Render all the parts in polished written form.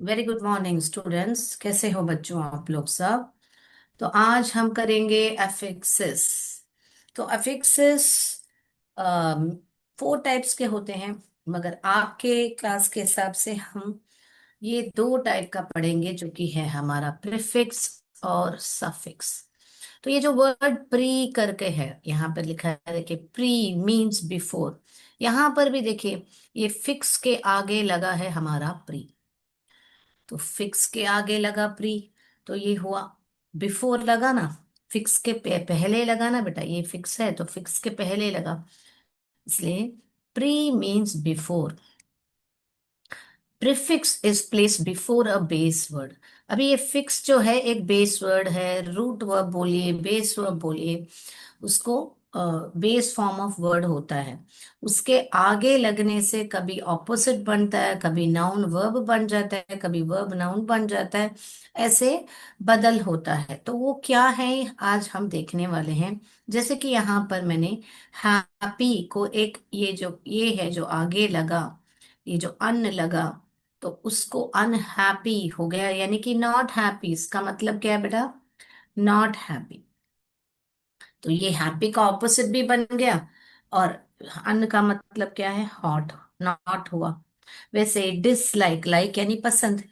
Very good morning students. कैसे हो बच्चों आप लोग सब? तो आज हम करेंगे एफिक्सिस। तो एफिक्सिस 4 टाइप्स के होते हैं, मगर आपके क्लास के हिसाब से हम ये 2 टाइप का पढ़ेंगे, जो कि है हमारा प्रीफिक्स और सफिक्स। तो ये जो वर्ड प्री करके है यहाँ पर लिखा है, देखिए प्री मीन्स बिफोर। यहाँ पर भी देखिए ये फिक्स के आगे लगा है हमारा प्री, तो फिक्स के आगे लगा प्री, तो ये हुआ। बिफोर लगा ना, फिक्स के पहले लगा ना बेटा, ये फिक्स है तो फिक्स के पहले लगा, इसलिए pre means before. Prefix is place before a base word. अभी ये फिक्स जो है एक बेस वर्ड है, रूट वर्ब बोलिए, बेस वर्ब बोलिए, उसको बेस फॉर्म ऑफ वर्ड होता है। उसके आगे लगने से कभी ऑपोजिट बनता है, कभी नाउन वर्ब बन जाता है, कभी वर्ब नाउन बन जाता है, ऐसे बदल होता है। तो वो क्या है आज हम देखने वाले हैं। जैसे कि यहाँ पर मैंने हैप्पी को एक, ये है जो आगे लगा, ये जो अन लगा, तो उसको अनहैप्पी हो गया, यानी कि नॉट हैप्पी। इसका मतलब क्या है बेटा? Not happy. तो ये हैप्पी का ऑपोजिट भी बन गया, और अन का मतलब क्या है? हॉट, नॉट हुआ। वैसे डिसलाइक, लाइक यानी पसंद,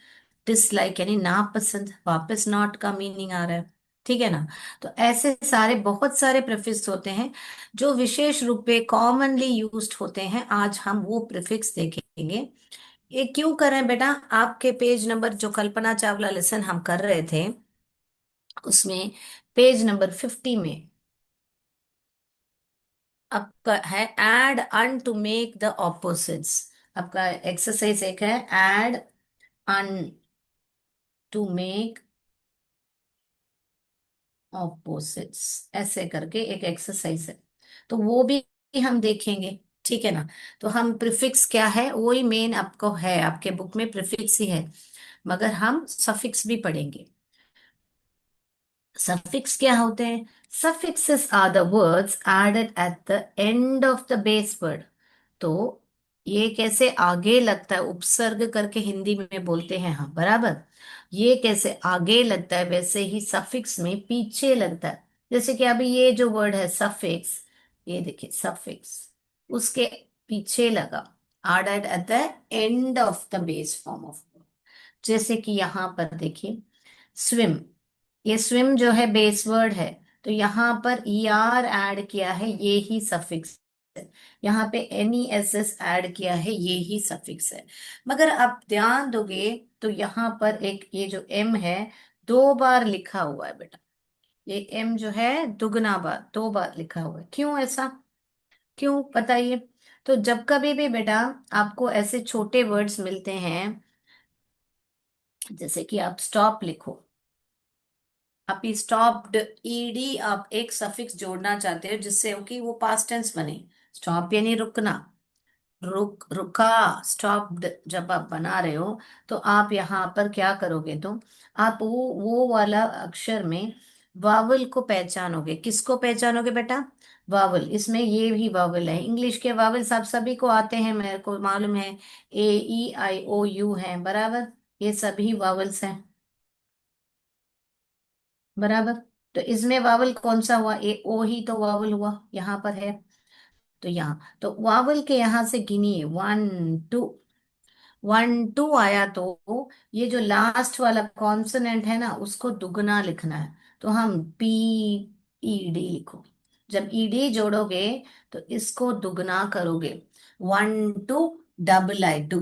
डिसलाइक यानी नापसंद, वापस नॉट का मीनिंग आ रहा है। ठीक है ना? तो ऐसे सारे बहुत सारे प्रीफिक्स होते हैं जो विशेष रूप पे कॉमनली यूज्ड होते हैं। आज हम वो प्रीफिक्स देखेंगे। ये क्यों कर रहे हैं बेटा? आपके पेज नंबर, जो कल्पना चावला लेसन हम कर रहे थे, उसमें पेज नंबर 50 में आपका है add un to make the opposites. आपका एक्सरसाइज एक है add un to make opposites, ऐसे करके एक एक्सरसाइज है, तो वो भी हम देखेंगे। ठीक है ना? तो हम प्रीफिक्स क्या है वही मेन आपको है, आपके बुक में प्रीफिक्स ही है, मगर हम सफिक्स भी पढ़ेंगे। सफिक्स क्या होते हैं? Suffixes are the words added at the end of the base word. तो ये कैसे आगे लगता है, उपसर्ग करके हिंदी में बोलते हैं हम, बराबर। ये कैसे आगे लगता है, वैसे ही सफिक्स में पीछे लगता है। जैसे कि अभी ये जो वर्ड है सफिक्स, ये देखिए सफिक्स उसके पीछे लगा, added at the end of the base form of. जैसे कि यहाँ पर देखिए स्विम, ये स्विम जो है बेस वर्ड है, तो यहाँ पर er ऐड किया है, ये ही सफिक्स है। यहाँ पे NESS ऐड किया है, ये ही सफिक्स है। मगर आप ध्यान दोगे तो यहाँ पर एक ये जो m है 2 बार लिखा हुआ है बेटा। ये m जो है दुगना बार, 2 बार लिखा हुआ है। क्यों ऐसा? क्यों बताइए? तो जब कभी भी बेटा आपको ऐसे छोटे वर्ड्स मिलते हैं, जैसे कि आप स्टॉप लिखो, आप स्टॉप्ड, ईडी आप एक सफिक्स जोड़ना चाहते हो जिससे कि वो पास्ट टेंस बने। स्टॉप यानी रुकना, रुका, स्टॉप्ड जब आप बना रहे हो, तो आप यहाँ पर क्या करोगे? तो आप वो वाला अक्षर में वावल को पहचानोगे। किसको पहचानोगे बेटा? वावल। इसमें ये भी वावल है, इंग्लिश के वावल्स आप सभी को आते हैं, मेरे को मालूम है। A E I O U है, बराबर। ये सभी वावल्स हैं, बराबर। तो इसमें वावल कौन सा हुआ? ओ ही तो वावल हुआ, यहाँ पर है। तो यहाँ तो वावल के यहाँ से गिनिए, 1 2, 1 2 आया, तो ये जो लास्ट वाला कॉन्सोनेंट है ना, उसको दुगना लिखना है। तो हम PED लिखो। जब ईडी जोड़ोगे तो इसको दुगना करोगे। 1 2 डबल आई डू,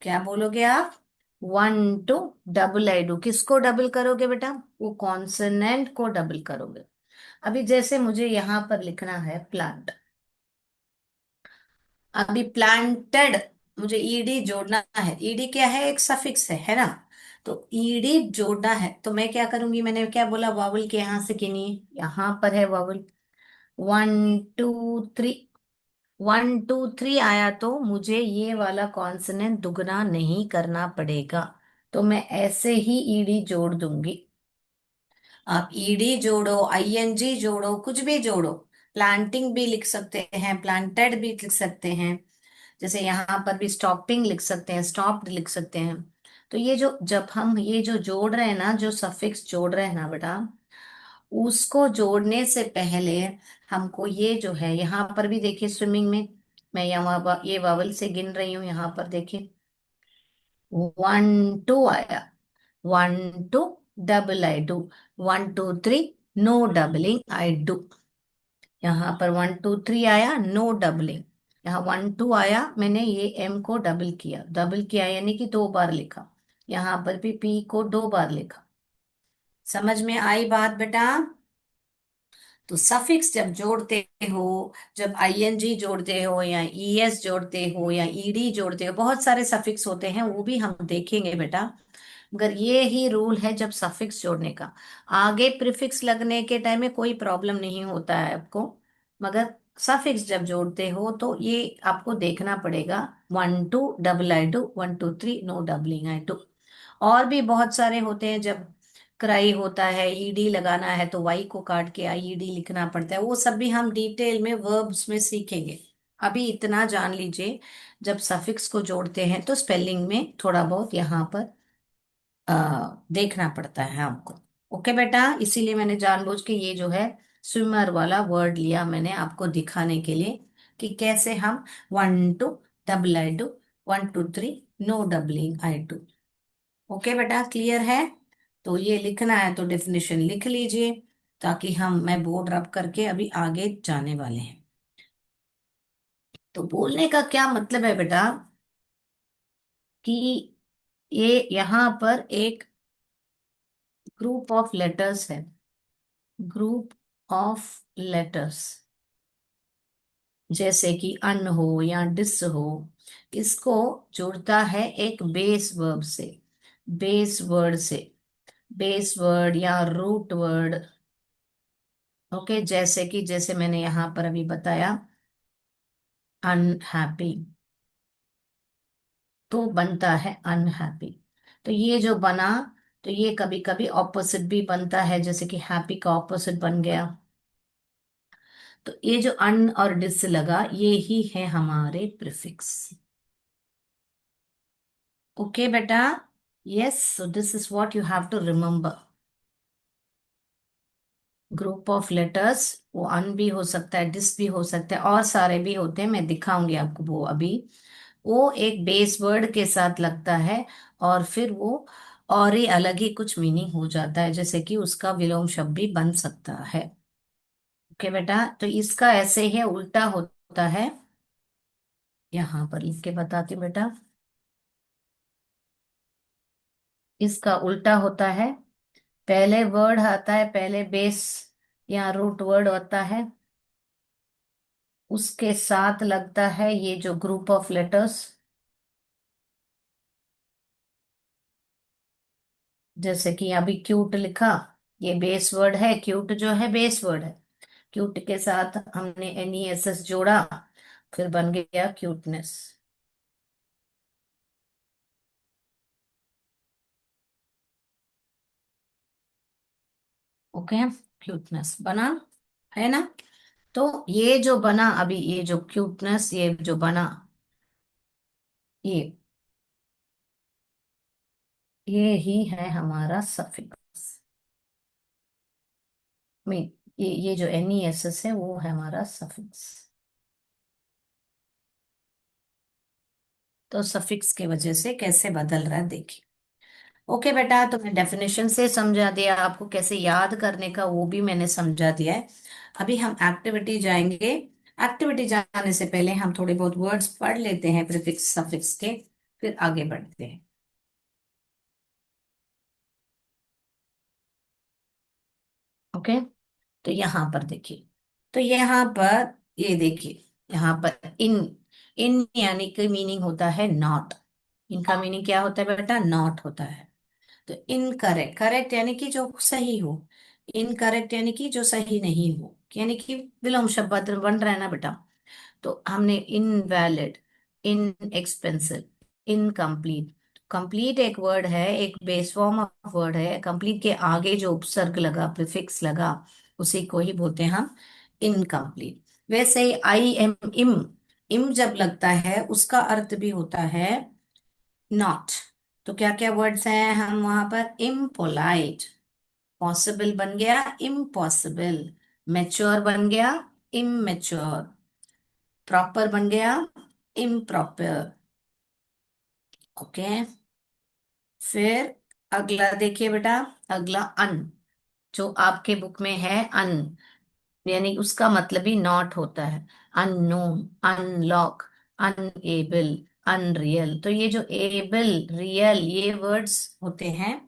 क्या बोलोगे आप? 1 2 डबल आई डू। किसको डबल करोगे बेटा? वो कॉन्सोनेंट को डबल करोगे। अभी जैसे मुझे यहां पर लिखना है प्लांट, अभी प्लांटेड, मुझे ईडी जोड़ना है। ईडी क्या है? एक सफिक्स है ना? तो ईडी जोड़ना है तो मैं क्या करूंगी? मैंने क्या बोला? वावल के यहां से गिनिए, यहां पर है वावल। 1 2 3, 1 2 3 आया, तो मुझे ये वाला कॉन्सोनेंट दुगना नहीं करना पड़ेगा, तो मैं ऐसे ही ईडी जोड़ दूंगी। आप ईडी जोड़ो, ING जोड़ो, कुछ भी जोड़ो, प्लांटिंग भी लिख सकते हैं, प्लांटेड भी लिख सकते हैं, जैसे यहाँ पर भी स्टॉपिंग लिख सकते हैं, स्टॉप्ड लिख सकते हैं। तो ये जो जब हम ये जो जोड़ रहे हैं ना, जो सफिक्स जोड़ रहे हैं ना बेटा, उसको जोड़ने से पहले हमको ये जो है, यहाँ पर भी देखिए स्विमिंग में मैं यहाँ ये वावल से गिन रही हूँ, यहाँ पर देखिए 1 2 आया, 1 2 double I do, 1 2 3 no doubling I do. यहाँ पर 1 2 3 आया, नो डबलिंग। यहाँ 1 2 आया, मैंने ये एम को डबल किया, डबल किया यानी कि 2 बार लिखा। यहाँ पर भी पी को 2 बार लिखा। समझ में आई बात बेटा? तो सफिक्स जब जोड़ते हो, जब आईएनजी जोड़ते हो या ईएस जोड़ते हो या ईडी जोड़ते हो, बहुत सारे सफिक्स होते हैं, वो भी हम देखेंगे बेटा। मगर ये ही रूल है जब सफिक्स जोड़ने का। आगे प्रीफिक्स लगने के टाइम में कोई प्रॉब्लम नहीं होता है आपको, मगर सफिक्स जब जोड़ते हो तो ये आपको देखना पड़ेगा। 1 2 double I do, 1 2 3 no doubling I do. और भी बहुत सारे होते हैं, जब क्राई होता है, ईडी लगाना है तो वाई को काट के आईईडी लिखना पड़ता है, वो सब भी हम डिटेल में वर्ब्स में सीखेंगे। अभी इतना जान लीजिए, जब सफिक्स को जोड़ते हैं तो स्पेलिंग में थोड़ा बहुत यहाँ पर देखना पड़ता है हमको। ओके बेटा, इसीलिए मैंने जानबूझ के ये जो है स्विमर वाला वर्ड लिया मैंने आपको दिखाने के लिए, कि कैसे हम 1 2 double I do, 1 2 3 no doubling I do. Okay बेटा, क्लियर है? तो ये लिखना है तो डेफिनेशन लिख लीजिए, ताकि मैं बोर्ड रब करके अभी आगे जाने वाले हैं। तो बोलने का क्या मतलब है बेटा, कि ये यहाँ पर एक ग्रुप ऑफ लेटर्स है, ग्रुप ऑफ लेटर्स, जैसे कि अन हो या डिस हो, इसको जुड़ता है एक बेस वर्ब से, बेस वर्ड से, बेस वर्ड या रूट वर्ड। ओके, जैसे कि जैसे मैंने यहां पर अभी बताया, अनहैप्पी, तो बनता है अनहैप्पी। तो ये जो बना, तो ये कभी कभी ऑपोजिट भी बनता है, जैसे कि हैप्पी का ऑपोजिट बन गया। तो ये जो अन और डिस लगा, ये ही है हमारे प्रीफिक्स। ओके बेटा, yes, so this is what you have to remember. Group of letters, वो अन भी हो सकता है, डिस भी हो सकता है, और सारे भी होते हैं, मैं दिखाऊंगी आपको वो अभी। वो एक बेस वर्ड के साथ लगता है, और फिर वो और ही अलग ही कुछ मीनिंग हो जाता है, जैसे कि उसका विलोम शब्द भी बन सकता है। ओके बेटा, तो इसका ऐसे ही उल्टा होता है, यहाँ पर लिख के बताती हूँ बेटा। इसका उल्टा होता है, पहले वर्ड आता है, पहले बेस या रूट वर्ड होता है, उसके साथ लगता है ये जो ग्रुप ऑफ लेटर्स, जैसे कि अभी क्यूट लिखा, ये बेस वर्ड है, क्यूट जो है बेस वर्ड है, क्यूट के साथ हमने NESS जोड़ा, फिर बन गया क्यूटनेस। ओके, क्यूटनेस बना, है ना? तो ये जो बना अभी, ये जो क्यूटनेस, ये जो बना, ये ये ही है हमारा सफिक्स। मीन, ये जो NESS है वो है हमारा सफिक्स। तो सफिक्स के वजह से कैसे बदल रहा है देखिए। ओके बेटा, तो मैं डेफिनेशन से समझा दिया आपको, कैसे याद करने का वो भी मैंने समझा दिया है। अभी हम एक्टिविटी जाएंगे। एक्टिविटी जाने से पहले हम थोड़े बहुत वर्ड्स पढ़ लेते हैं प्रीफिक्स सफिक्स के, फिर आगे बढ़ते हैं। ओके, तो यहाँ पर देखिए, तो यहाँ पर ये देखिए, यहाँ पर इन, इन यानी कि मीनिंग होता है नॉट। इनका मीनिंग क्या होता है बेटा? नॉट होता है। तो इनकरेक्ट, करेक्ट यानी कि जो सही हो, इनकरेक्ट यानी कि जो सही नहीं हो, यानी कि विलोम शब्द बन रहा है ना बेटा। तो हमने इनवैलिड, इनएक्सपेंसिव, इनकम्प्लीट, कंप्लीट एक वर्ड है, एक बेस फॉर्म ऑफ वर्ड है, कंप्लीट के आगे जो उपसर्ग लगा, प्रीफिक्स लगा, उसी को ही बोलते हैं हम इनकम्प्लीट। वैसे ही आई एम इम, इम जब लगता है उसका अर्थ भी होता है नॉट। तो क्या क्या वर्ड्स हैं हम वहां पर? इम्पोलाइट, पॉसिबल बन गया इम्पॉसिबल, मैच्योर बन गया इमेच्योर, प्रॉपर बन गया इम्प्रॉपर। ओके, फिर अगला देखिए बेटा, अगला अन, जो आपके बुक में है अन, यानी उसका मतलब ही नॉट होता है। Unknown, unlock, unable, unreal. तो ये जो एबल, रियल, ये वर्ड्स होते हैं,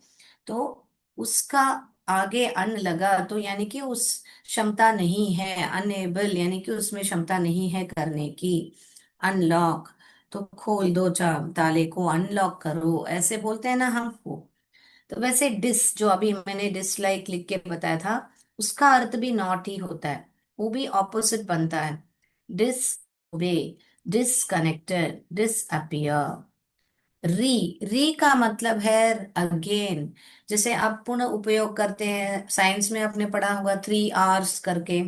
तो उसका आगे अन लगा तो यानी कि उस क्षमता नहीं है। अनएबल यानी कि उसमें क्षमता नहीं है करने की। अनलॉक, तो खोल दो ताले को, अनलॉक करो, ऐसे बोलते हैं ना हमको। तो वैसे डिस, जो अभी मैंने डिसलाइक लिख के बताया था, उसका अर्थ भी नॉट ही होता है, वो भी ऑपोजिट बनता है। डिस वे, डिसकनेक्टेड, डिसअपियर। री, री का मतलब है अगेन। जैसे आप पुनः उपयोग करते हैं, साइंस में आपने पढ़ा होगा 3 Rs करके,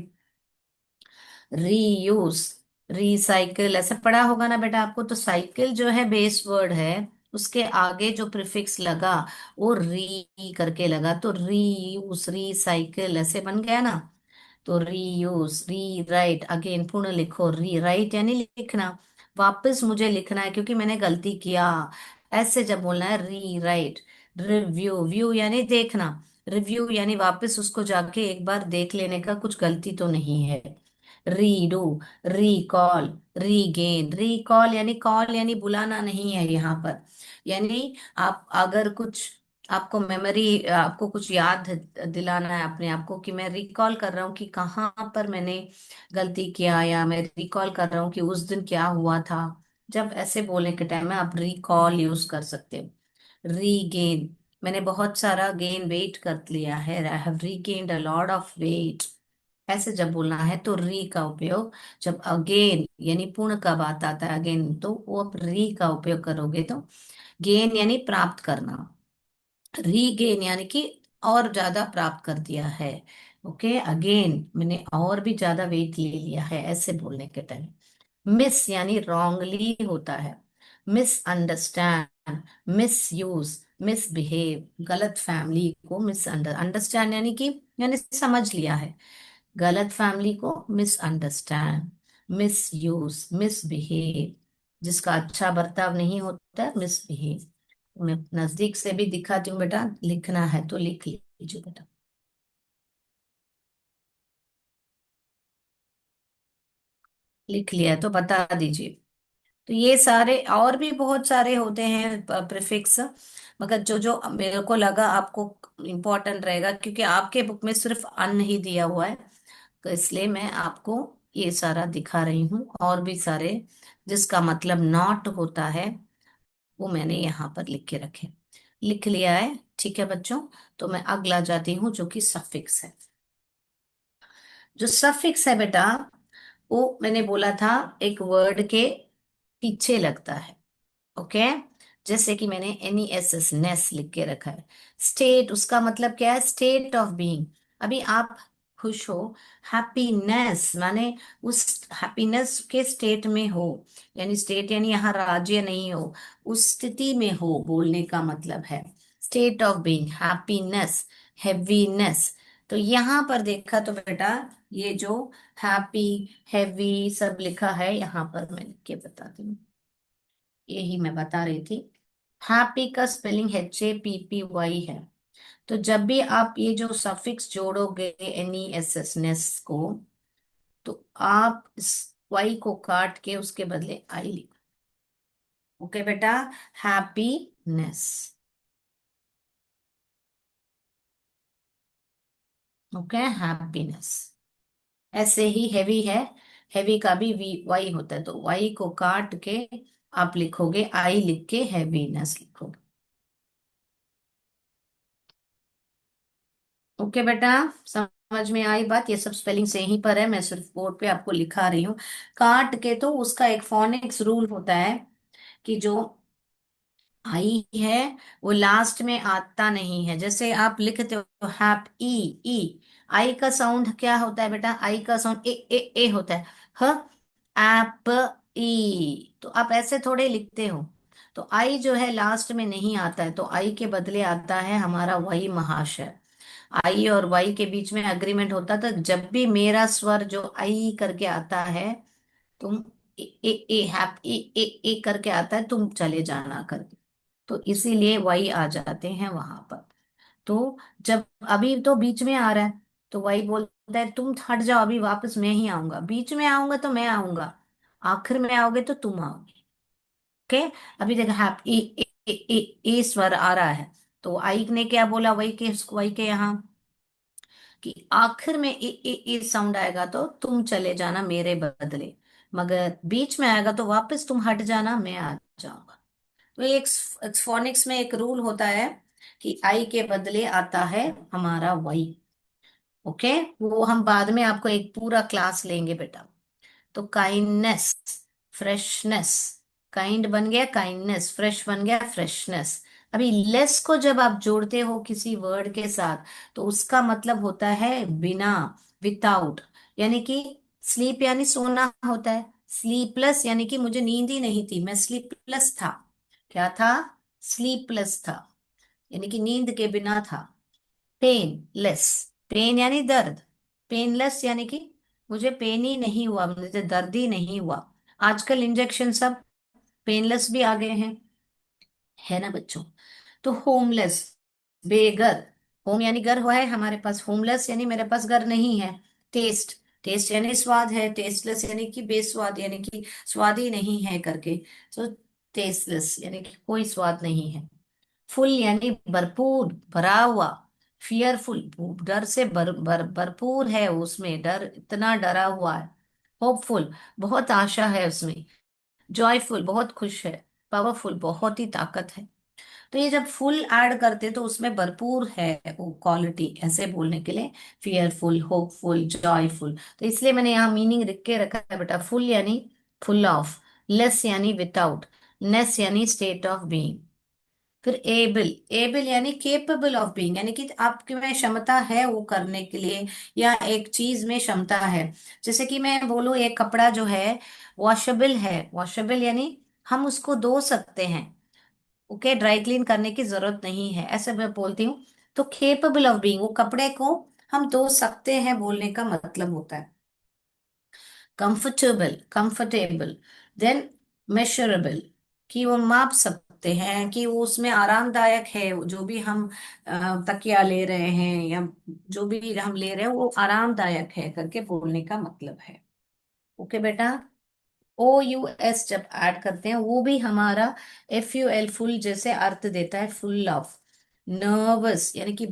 रीयूज, रिसाइकिल, ऐसा पढ़ा होगा ना बेटा आपको। तो साइकिल जो है बेस वर्ड है, उसके आगे जो प्रिफिक्स लगा वो री करके लगा, तो रीयूज, रिसाइकिल ऐसे बन गया ना। तो रीयूज, री राइट, अगेन पुनः लिखो, री राइट यानी लिखना, वापस मुझे लिखना है क्योंकि मैंने गलती किया, ऐसे जब बोलना है री राइट। रिव्यू, व्यू यानी देखना, रिव्यू यानी वापस उसको जाके एक बार देख लेने का, कुछ गलती तो नहीं है। रीडू, रिकॉल, रीगेन, रिकॉल यानी कॉल यानी बुलाना नहीं है यहाँ पर। यानी आप अगर कुछ, आपको मेमोरी, आपको कुछ याद दिलाना है अपने आप को कि मैं रिकॉल कर रहा हूँ कि कहाँ पर मैंने गलती किया, या मैं रिकॉल कर रहा हूँ कि उस दिन क्या हुआ था। जब ऐसे बोलने के टाइम में आप रिकॉल यूज कर सकते हो। रीगेन, मैंने बहुत सारा गेन वेट कर लिया है, I have regained a lot of weight, ऐसे जब बोलना है तो री का उपयोग। जब अगेन यानी पूर्ण का बात आता है अगेन, तो वो आप री का उपयोग करोगे। तो गेन यानी प्राप्त करना, रीगेन यानी कि और ज्यादा प्राप्त कर दिया है। ओके, अगेन मैंने और भी ज्यादा वेट ले लिया है, ऐसे बोलने के टाइम। मिस यानी रॉन्गली होता है, miss understand, miss use, misbehave, गलत फैमिली को मिस अंडरस्टैंड यानी समझ लिया है, गलत फैमिली को मिसअंडरस्टैंड, मिस यूज, मिसबिहेव, जिसका अच्छा बर्ताव नहीं होता है, मिसबिहेव। मैं नजदीक से भी दिखाती हूँ बेटा, लिखना है तो लिख लीजिए बेटा। लिख लिया है तो बता दीजिए। तो ये सारे और भी बहुत सारे होते हैं प्रीफिक्स, मगर जो जो मेरे को लगा आपको इम्पोर्टेंट रहेगा, क्योंकि आपके बुक में सिर्फ अन ही दिया हुआ है, तो इसलिए मैं आपको ये सारा दिखा रही हूँ। और भी सारे जिसका मतलब नॉट होता है वो मैंने यहाँ पर लिख के रखे, लिख लिया है। ठीक है बच्चों, तो मैं अगला जाती हूँ जो कि सफिक्स है। जो सफिक्स है बेटा, वो मैंने बोला था एक वर्ड के पीछे लगता है। ओके, जैसे कि मैंने NESS, नेस लिख के रखा है। स्टेट, उसका मतलब क्या है? State of being. अभी आप खुश हो, हैप्पीनेस माने उस हैप्पीनेस के स्टेट में हो, यानी स्टेट यानी यहाँ राज्य नहीं हो, उस स्थिति में हो, बोलने का मतलब है state of being, happiness, heaviness. तो यहाँ पर देखा तो बेटा, ये जो हैप्पी, हैवी सब लिखा है यहाँ पर, मैं लिख के बताती हूँ, यही मैं बता रही थी। हैप्पी का स्पेलिंग HAPPY है। तो जब भी आप ये जो सफिक्स जोड़ोगे NESS, नेस को, तो आप इस वाई को काट के उसके बदले आई लिखो। ओके बेटा, हैप्पीनेस। Okay, happiness. ऐसे ही हैवी है, हैवी का भी वाई होता है, तो वाई को काट के आप लिखोगे आई, लिख के हैवीनेस लिखोगे। ओके बेटा, समझ में आई बात? ये सब स्पेलिंग से ही पर है, मैं सिर्फ बोर्ड पे आपको लिखा रही हूँ काट के। तो उसका एक फोनिक्स रूल होता है कि जो आई है वो लास्ट में आता नहीं है। जैसे आप लिखते हो हैप ई, ई, आई का साउंड क्या होता है बेटा? आई का साउंड ए होता है। ह, ऐप, ई, तो आप ऐसे थोड़े लिखते हो। तो आई जो है लास्ट में नहीं आता है, तो आई के बदले आता है हमारा वही महाशय। आई और वाई के बीच में अग्रीमेंट होता था, जब भी मेरा स्वर जो आई करके आता है, तुम ए ए ए हैप ए करके आता है, तुम चले जाना करके। तो इसीलिए वाई आ जाते हैं वहां पर। तो जब अभी तो बीच में आ रहा है, तो वाई बोलता है तुम हट जाओ, अभी वापस मैं ही आऊंगा, बीच में आऊंगा तो मैं आऊंगा, आखिर में आओगे तो तुम आओगे। ओके। अभी देखो हैप ए ए ए ए स्वर आ रहा है, तो आई ने क्या बोला, वही के यहाँ कि आखिर में ए साउंड आएगा तो तुम चले जाना मेरे बदले, मगर बीच में आएगा तो वापस तुम हट जाना, मैं आ जाऊंगा। तो एक फोनिक्स में एक रूल होता है कि आई के बदले आता है हमारा वही। ओके। वो हम बाद में आपको एक पूरा क्लास लेंगे बेटा। तो काइंडनेस, फ्रेशनेस, काइंड बन गया काइंडनेस, फ्रेश बन गया फ्रेशनेस। अभी लेस को जब आप जोड़ते हो किसी वर्ड के साथ, तो उसका मतलब होता है बिना, विदाउट। यानी कि स्लीप यानी सोना होता है, स्लीपलेस यानी कि मुझे नींद ही नहीं थी, मैं स्लीपलेस था। क्या था? स्लीपलेस था, यानी कि नींद के बिना था। पेन लेस, पेन यानी दर्द, पेनलेस यानी कि मुझे पेन ही नहीं हुआ, मुझे दर्द ही नहीं हुआ। आजकल इंजेक्शन सब पेनलेस भी आ गए हैं, है ना बच्चों। तो होमलेस, बेघर, होम यानी घर हुआ है हमारे पास, होमलेस यानी मेरे पास घर नहीं है। टेस्ट, टेस्ट यानी स्वाद है, टेस्टलेस यानी कि बेस्वाद, यानी कि स्वाद ही नहीं है करके। तो टेस्टलेस यानी कि कोई स्वाद नहीं है। फुल यानी भरपूर, भरा हुआ। फियरफुल, डर से भरपूर है उसमें, डर, इतना डरा हुआ है। होपफुल, बहुत आशा है उसमें। जॉयफुल, बहुत खुश है। पावरफुल, बहुत ही ताकत है। तो ये जब फुल ऐड करते तो उसमें भरपूर है वो क्वालिटी, ऐसे बोलने के लिए। Fearful, hopeful, joyful. तो इसलिए मैंने यहाँ मीनिंग लिख के रखा है बेटा। फुल यानी फुल ऑफ, लेस यानी विदाउट, नेस यानी स्टेट ऑफ बीइंग। फिर एबल, एबल यानी केपेबल ऑफ बीइंग, यानी कि आपके में क्षमता है वो करने के लिए, या एक चीज में क्षमता है। जैसे कि मैं बोलूँ एक कपड़ा जो है वॉशेबल है, वॉशेबल यानी हम उसको धो सकते हैं। ओके, ड्राई क्लीन करने की जरूरत नहीं है, ऐसे मैं बोलती हूँ। तो केपेबल ऑफ बीइंग, वो कपड़े को हम धो सकते हैं बोलने का मतलब होता है। Comfortable, comfortable. देन मेजरेबल, कि वो माप सकते हैं, कि वो उसमें आरामदायक है, जो भी हम तकिया ले रहे हैं या जो भी हम ले रहे हैं वो आरामदायक है करके बोलने का मतलब है। ओके बेटा। ओ यू एस जब ऐड करते हैं, वो भी हमारा एफ यू एल, फुल जैसे अर्थ देता है, फुल ऑफ। नर्वस यानी कि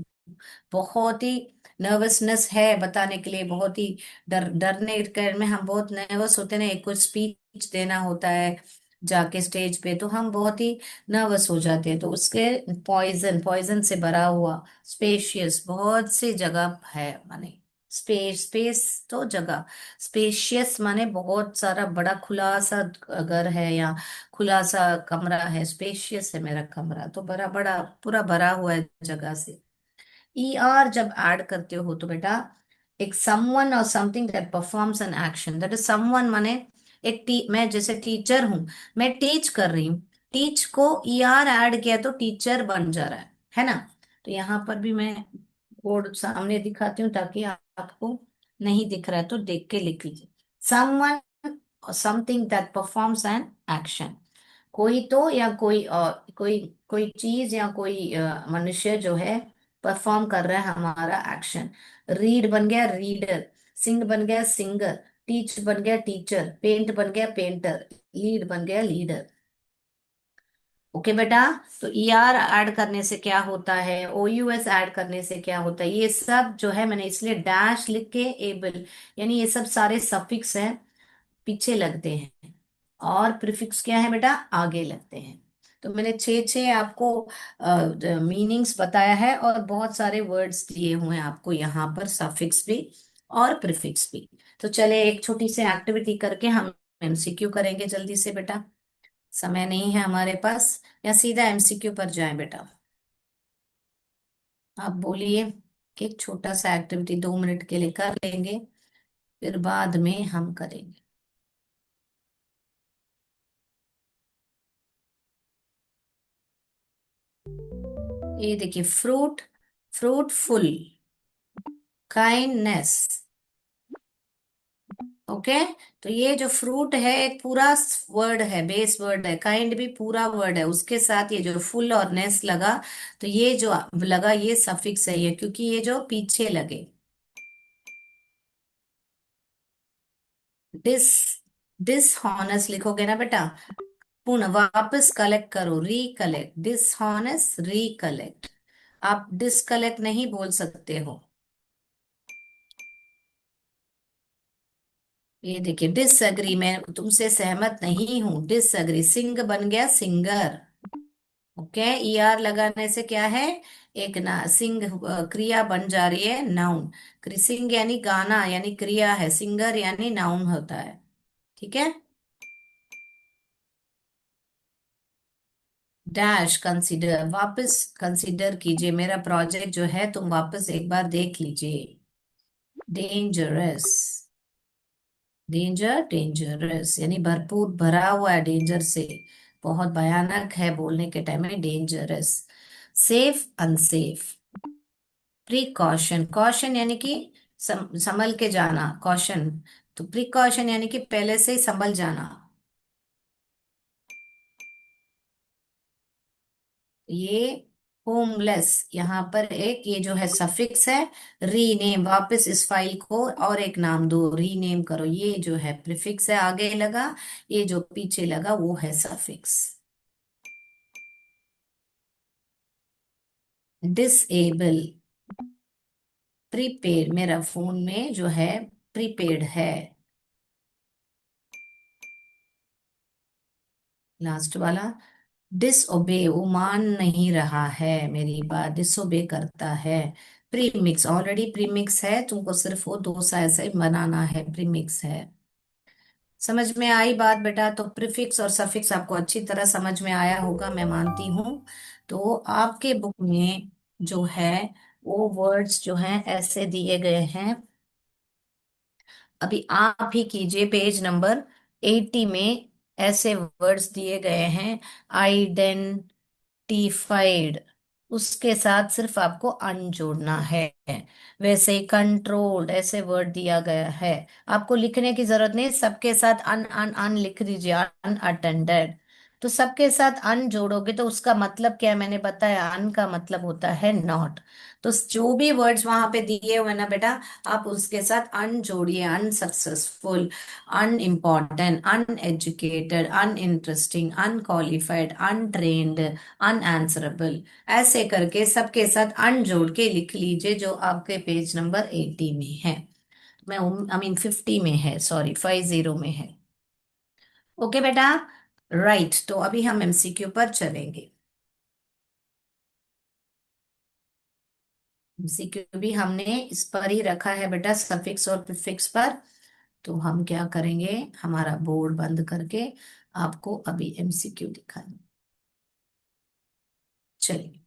बहुत ही नर्वसनेस है बताने के लिए, बहुत ही डरने के में हम बहुत नर्वस होते हैं ना, एक कुछ स्पीच देना होता है जाके स्टेज पे, तो हम बहुत ही नर्वस हो जाते हैं। तो उसके पॉइजन, पॉइजन से भरा हुआ। स्पेशियस, बहुत सी जगह है माने, स्पेस, स्पेस तो जगह, स्पेशियस माने बहुत सारा, बड़ा खुला सा घर है या खुला सा कमरा है, स्पेशियस है मेरा कमरा, तो बड़ा बड़ा पूरा भरा हुआ है जगह से। ER जब ऐड करते हो तो बेटा एक someone और something that performs an action, that is someone माने एक मैं जैसे टीचर हूं, मैं टीच कर रही हूँ, टीच को ER ऐड किया तो टीचर बन जा रहा है ना। तो यहाँ पर भी मैं बोर्ड सामने दिखाती हूँ ताकि आपको नहीं दिख रहा है तो देख के लिख लीजिए। someone or something that performs an action, कोई तो या कोई कोई कोई चीज या कोई मनुष्य जो है परफॉर्म कर रहा है हमारा एक्शन। रीड बन गया रीडर, सिंग बन गया सिंगर, टीच बन गया टीचर, पेंट बन गया पेंटर, लीड बन गया लीडर। ओके बेटा। तो ER ऐड करने से क्या होता है, OUS ऐड करने से क्या होता है, ये सब जो है मैंने इसलिए डैश लिख के एबल, यानी ये सब सारे सफिक्स हैं, पीछे लगते हैं, और प्रीफिक्स क्या है बेटा, आगे लगते हैं। तो मैंने छः छः आपको मीनिंग्स बताया है, और बहुत सारे वर्ड्स दिए हुए हैं आपको यहाँ पर, सफिक्स भी और प्रीफिक्स भी। तो चले एक छोटी सी एक्टिविटी करके हम MCQ करेंगे जल्दी से बेटा, समय नहीं है हमारे पास, या सीधा MCQ पर जाएं बेटा। आप बोलिए कि एक छोटा सा एक्टिविटी 2 मिनट के लिए कर लेंगे, फिर बाद में हम करेंगे। ये देखिए, फ्रूट, फ्रूटफुल, काइंडनेस। ओके। तो ये जो फ्रूट है एक पूरा वर्ड है, बेस वर्ड है, काइंड भी पूरा वर्ड है, उसके साथ ये जो फुल और नेस लगा, तो ये जो लगा ये सफिक्स है, ये क्योंकि ये जो पीछे लगे। डिस डिसहॉनेस्ट लिखोगे ना बेटा, पुनः वापस कलेक्ट करो, रिकलेक्ट, डिसहॉनेस्ट रिकलेक्ट। आप डिसकलेक्ट नहीं बोल सकते हो। ये देखिए, डिसएग्री, मैं तुमसे सहमत नहीं हूं, डिसएग्री, सिंग बन गया सिंगर। ओके, ईआर लगाने से क्या है, एक ना सिंग क्रिया बन जा रही है, नाउन। सिंग यानी गाना, यानी क्रिया है, सिंगर यानी नाउन होता है। ठीक है। डैश कंसीडर, वापस कंसीडर कीजिए मेरा प्रोजेक्ट जो है, तुम वापस एक बार देख लीजिए। डेंजरस, डेंजर, डेंजरस यानी भरपूर भरा हुआ है डेंजर से, बहुत भयानक है बोलने के टाइम में, dangerous. Safe, unsafe. Precaution, caution यानी कि संभल के जाना, कॉशन। तो प्रिकॉशन यानी कि पहले से ही संभल जाना। ये होमलेस, यहाँ पर एक ये जो है सफिक्स है, रीनेम, वापस इस फाइल को और एक नाम दो, रीनेम करो, ये जो है प्रीफिक्स है आगे लगा, ये जो पीछे लगा वो है सफिक्स। डिसेबल, प्रीपेड, मेरा फोन में जो है प्रीपेड है। लास्ट वाला, डिसओबे, वो मान नहीं रहा है मेरी बात, डिसओबे करता है। प्रीमिक्स, ऑलरेडी प्रीमिक्स है, तुमको सिर्फ वो दो सा ऐसे ही बनाना है, प्रीमिक्स है। समझ में आई बात बेटा? तो प्रीफिक्स और सफिक्स आपको अच्छी तरह समझ में आया होगा, मैं मानती हूँ। तो आपके बुक में जो है वो वर्ड्स जो हैं ऐसे दिए गए हैं। अभी आप ही कीजिए, पेज नंबर 80 में ऐसे वर्ड्स दिए गए हैं। आइडेंटिफाइड, उसके साथ सिर्फ आपको अन जोड़ना है। वैसे ही कंट्रोल्ड, ऐसे वर्ड दिया गया है, आपको लिखने की जरूरत नहीं, सबके साथ अन अन अन लिख दीजिए, अनअटेंडेड। तो सबके साथ अन जोड़ोगे तो उसका मतलब क्या है, मैंने बताया, अन का मतलब होता है नॉट। तो जो भी वर्ड्स वहां पे दिए हुए ना बेटा, आप उसके साथ अन जोड़िए, unsuccessful, unimportant, uneducated, uninteresting, unqualified, untrained, unanswerable, ऐसे करके सबके साथ अन जोड़ के लिख लीजिए, जो आपके पेज नंबर 80 में है। मैं आई मीन 50 में है, सॉरी 50 में है। ओके बेटा, राइट। तो अभी हम एमसीक्यू पर चलेंगे। एमसीक्यू भी हमने इस पर ही रखा है बेटा, सफिक्स और प्रीफिक्स पर। तो हम क्या करेंगे, हमारा बोर्ड बंद करके आपको अभी एमसीक्यू दिखाएंगे। चलिए।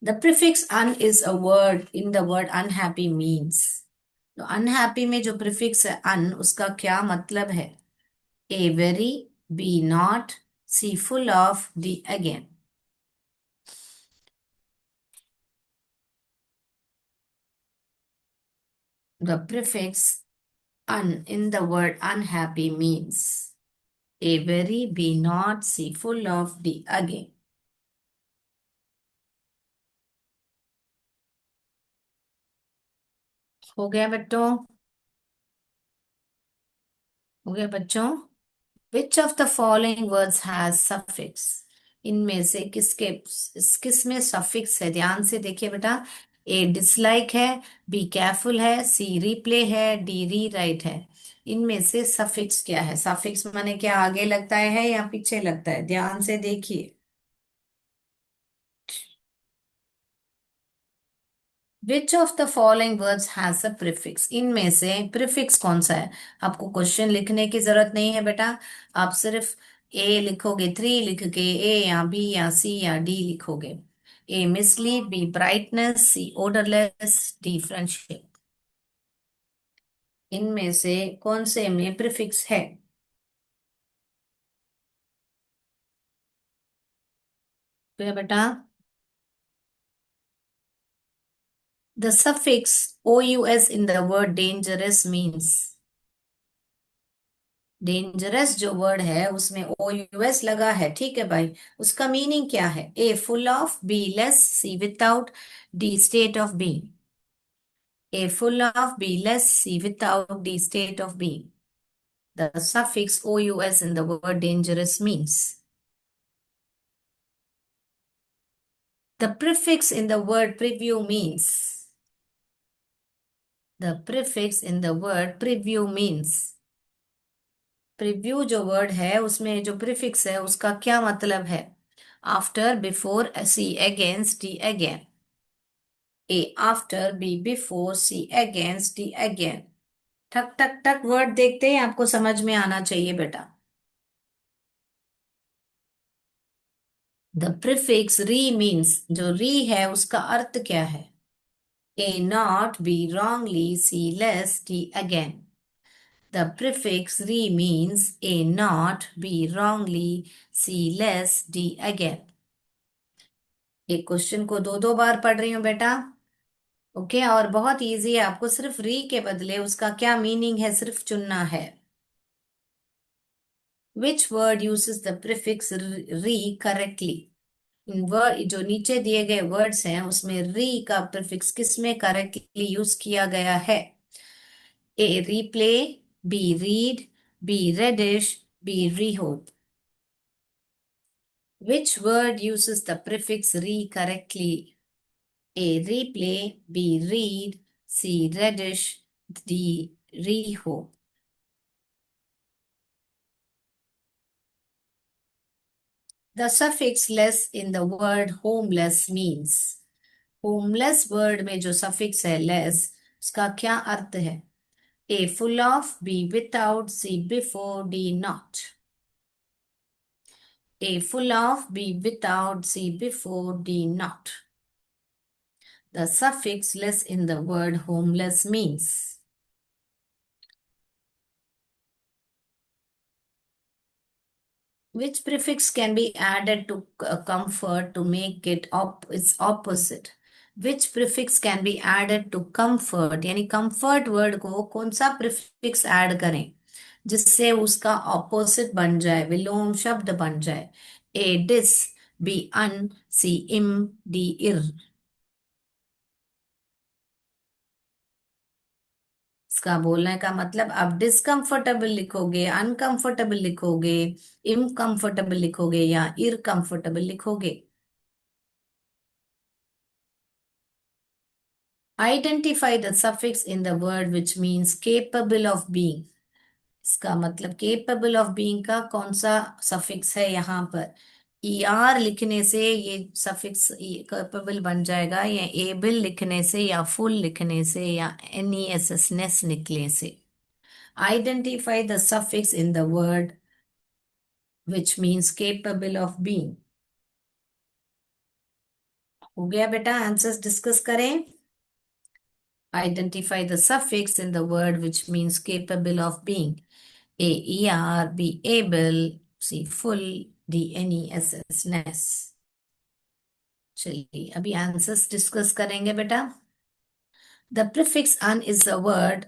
The prefix un is a word in the word unhappy means. तो अनहैप्पी में जो प्रीफिक्स है अन, उसका क्या मतलब है? A very, B not, C full of, D again. The prefix un in the word unhappy means a very, be not, see full of, the again। हो गया बच्चों? हो गया बच्चों? विच of the following words has suffix? इनमें से किसके किस में सफिक्स है, ध्यान से देखिए बेटा। ए डिसलाइक है, बी केयरफुल है, सी रिप्ले है, डी री राइट है। इनमें से सफिक्स क्या है? सफिक्स माने क्या, आगे लगता है या पीछे लगता है? ध्यान से देखिए। विच of the following words has a prefix? इनमें से प्रीफिक्स कौन सा है? आपको क्वेश्चन लिखने की जरूरत नहीं है बेटा, आप सिर्फ ए लिखोगे, थ्री लिख के ए या बी या सी या डी लिखोगे। ए मिसलीड, बी ब्राइटनेस, सी ओडरलेस, डी फ्रेंडशिप। इनमें से कौन से में प्रीफिक्स है? तो बेटा The suffix OUS in the word dangerous means, dangerous जो वर्ड है उसमें OUS लगा है, ठीक है भाई, उसका मीनिंग क्या है? A full of, B less, C without, D state of being. A full of, B less, C without, D state of being. The suffix OUS in the word dangerous means. The prefix in the word preview means. The prefix in the word preview means. Preview जो word है उसमें जो prefix है उसका क्या मतलब है? After, before, C, against, D, again. A after, B before, C against, D again. ठक ठक ठक वर्ड देखते हैं, आपको समझ में आना चाहिए बेटा। द प्रीफिक्स री मीन्स, जो री है उसका अर्थ क्या है? A not, B wrongly, C less, D again. The prefix re means a not, b wrongly, c less, d again। एक क्वेश्चन को दो दो बार पढ़ रही हूँ बेटा, ओके? और बहुत इजी है, आपको सिर्फ री के बदले उसका क्या मीनिंग है सिर्फ चुनना है। Which word uses the prefix री करेक्टली? इन वर्ड जो नीचे दिए गए वर्ड्स हैं उसमें री का प्रीफिक्स किस में करेक्टली यूज किया गया है? A replay, B read, B reddish, B rehope। Which word uses the prefix re correctly? A replay, B read, C reddish, D rehope। The suffix less in the word homeless means। Homeless word में जो suffix है less, उसका क्या अर्थ है? A full of, B without, C before, D not. A full of, B without, C before, D not। The suffix less in the word homeless means। Which prefix can be added to comfort to make it its opposite? Which prefix can be added to comfort, यानी comfort word को कौन सा prefix add करें जिससे उसका opposite बन जाए, विलोम शब्द बन जाए? A dis, B un, C im, D ir। इसका बोलने का मतलब, आप डिसकंफर्टेबल लिखोगे, अनकंफर्टेबल लिखोगे, इनकंफर्टेबल लिखोगे या इरकंफर्टेबल लिखोगे? Identify the suffix in the word which means capable of being. इसका मतलब केपेबल ऑफ बीइंग का कौन सा सफिक्स है यहाँ पर? आर लिखने से ये सफिक्स केपेबल बन जाएगा, या एबल लिखने से, या फुल लिखने से, या एनईएसएस नेस निकले से? Identify the suffix in the word which means capable of being। हो गया बेटा, आंसर्स डिस्कस करें। Identify the suffix in the word which means capable of being। A er, B able, C full, D ness ness। चलिए अभी answers discuss करेंगे बेटा। The prefix un is a word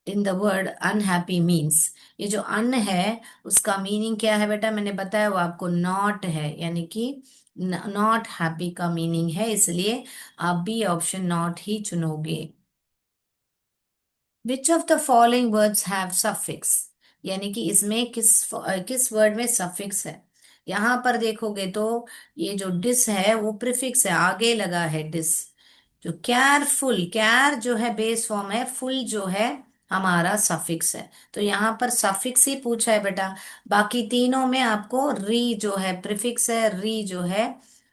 in the word unhappy means. ये जो अन है उसका meaning क्या है बेटा? मैंने बताया वो आपको नॉट है, यानी कि नॉट हैप्पी का मीनिंग है, इसलिए आप बी ऑप्शन नॉट ही चुनोगे। Which of the following words have suffix, यानी कि इसमें किस वर्ड में सफिक्स है? यहां पर देखोगे तो ये जो डिस है वो प्रीफिक्स है, आगे लगा है डिस। जो केयरफुल, केयर जो है बेस फॉर्म है, फुल जो है हमारा सफिक्स है, तो यहाँ पर सफिक्स ही पूछा है बेटा। बाकी तीनों में आपको री जो है प्रीफिक्स है, री जो है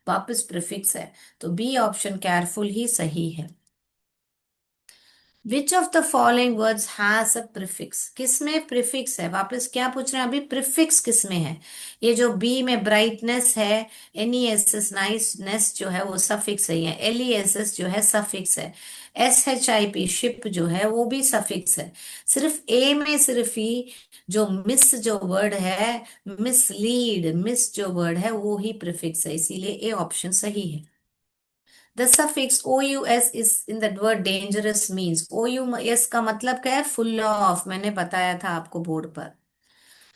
वापस प्रीफिक्स है, तो बी ऑप्शन केयरफुल ही सही है। विच of the following words has a prefix, किसमें प्रीफिक्स है? वापस क्या पूछ रहे हैं अभी, प्रीफिक्स किसमें है? ये जो बी में ब्राइटनेस है, NESS नाइसनेस जो है वो सफिक्स है, या LESS जो है सफिक्स है, SHIP शिप जो है वो भी सफिक्स है। सिर्फ ए में सिर्फ ही जो मिस जो वर्ड है, मिसलीड, मिस जो वर्ड है वो ही प्रीफिक्स है, इसीलिए ए ऑप्शन सही है। The suffix O U S is in the word dangerous means, O U S का मतलब क्या है? फुल ऑफ, मैंने बताया था आपको बोर्ड पर।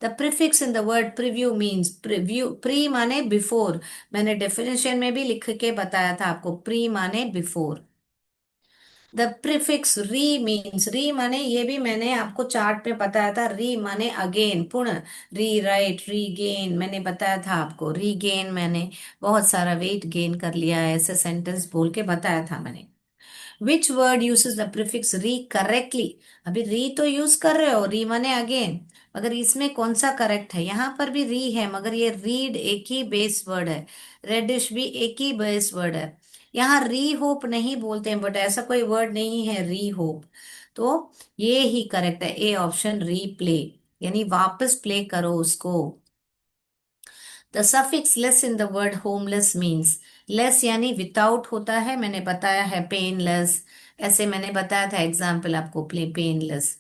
The prefix in the word preview means, preview, pre माने बिफोर, मैंने डेफिनेशन में भी लिख के बताया था आपको, प्री माने बिफोर। द प्रीफिक्स री मीन्स, री माने, ये भी मैंने आपको चार्ट में बताया था, री माने अगेन, पुनः, री राइट, रीगेन, मैंने बताया था आपको, रीगेन, मैंने बहुत सारा वेट गेन कर लिया है, ऐसे सेंटेंस बोल के बताया था मैंने। Which word uses the prefix री करेक्टली? अभी री तो यूज कर रहे हो, री माने अगेन, मगर इसमें कौन सा करेक्ट है? यहाँ पर भी री है, मगर ये रीड एक ही बेस वर्ड है, रेडिश भी एक ही बेस वर्ड है। यहाँ री होप नहीं बोलते हैं, बट ऐसा कोई वर्ड नहीं है री होप, तो ये ही करेक्ट है, ए ऑप्शन, रीप्ले, यानी वापस प्ले करो उसको। The suffix less in the word homeless means, less यानी विदाउट होता है, मैंने बताया है, पेनलेस, ऐसे मैंने बताया था एग्जाम्पल आपको, play painless.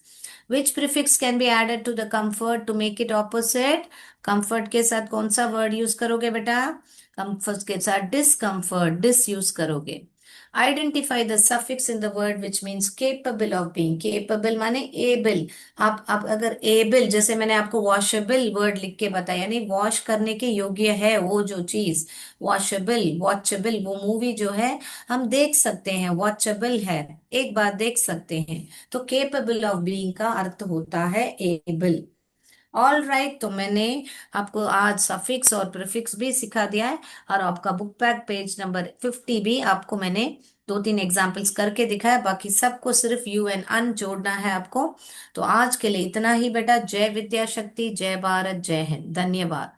Which prefix can be added to the comfort to make it opposite? Comfort के साथ कौन सा वर्ड यूज करोगे बेटा? कंफर्ट के साथ डिसकंफर्ट, डिस यूज करोगे। Identify the suffix in the word which means capable of being, capable माने एबल, आप अगर एबल, जैसे मैंने आपको वॉशेबल वर्ड लिख के बताया, यानी वॉश करने के योग्य है वो जो चीज, वॉशेबल, वॉचेबल, वो मूवी जो है हम देख सकते हैं, वॉचेबल है, एक बार देख सकते हैं, तो केपेबल ऑफ बीइंग का अर्थ होता है एबल। ऑल राइट, तो मैंने आपको आज सफिक्स और प्रीफिक्स भी सिखा दिया है, और आपका बुक पैक पेज नंबर 50 भी आपको मैंने दो तीन एग्जाम्पल्स करके दिखाया, बाकी सबको सिर्फ यू एंड अन जोड़ना है आपको। तो आज के लिए इतना ही बेटा। जय विद्या शक्ति, जय भारत, जय हिंद, धन्यवाद।